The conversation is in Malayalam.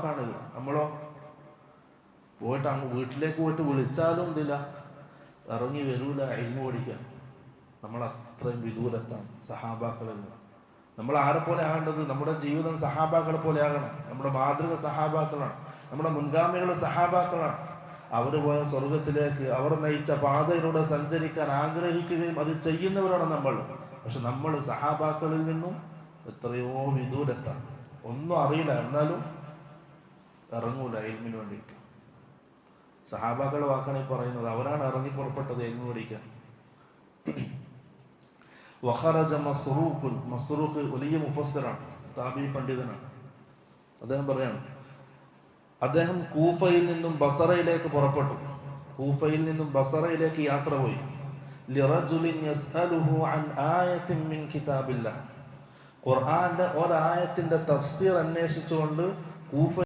വാക്കാണിത്. നമ്മളോ പോയിട്ട് അങ്ങ് വീട്ടിലേക്ക് പോയിട്ട് വിളിച്ചാലും ഇതില്ല, ഇറങ്ങി വരൂല ഇൽമു പഠിക്കാൻ. നമ്മൾ അത്രയും വിദൂരത്താണ് സഹാബാക്കളിൽ നിന്ന്. നമ്മൾ ആരെ പോലെ ആകേണ്ടത്? നമ്മുടെ ജീവിതം സഹാബാക്കളെ പോലെ ആകണം. നമ്മുടെ മാതൃക സഹാബാക്കളാണ്, നമ്മുടെ മുൻഗാമികൾ സഹാബാക്കളാണ്. അവർ പോയ സ്വർഗത്തിലേക്ക്, അവർ നയിച്ച പാതയിലൂടെ സഞ്ചരിക്കാൻ ആഗ്രഹിക്കുകയും അത് ചെയ്യുന്നവരാണ് നമ്മൾ. പക്ഷെ നമ്മൾ സഹാബാക്കളിൽ നിന്നും എത്രയോ വിദൂരത്താണ്. ഒന്നും അറിയില്ല, എന്നാലും ഇറങ്ങൂല ഇൽമിന് വേണ്ടിയിട്ട്. സഹാബാക്കളുടെ വാക്കാണ് ഈ പറയുന്നത്. അവരാണ് ഇറങ്ങി പുറപ്പെട്ടത് ഇൽമു പഠിക്കാൻ. വഖറജ മസ്റൂഖ്. മസ്റൂഖ് വലിയ മുഫസ്സിറാണ്, താബിഈ പണ്ഡിതനാണ്. അദ്ദേഹം പറയാണ്, അദ്ദേഹം കൂഫയിൽ നിന്നും ബസറയിലേക്ക് പുറപ്പെട്ടു. കൂഫയിൽ നിന്നും ബസറയിലേക്ക് യാത്ര പോയി. ലിറജുലിൻ യസ്അലുഹു അൻ ആയത്തിൻ മിൻ കിതാബില്ലാഹ്. ഖുർആന്റെ ഒരായത്തിന്റെ തഫ്സീർ അന്വേഷിച്ചുകൊണ്ട് കൂഫ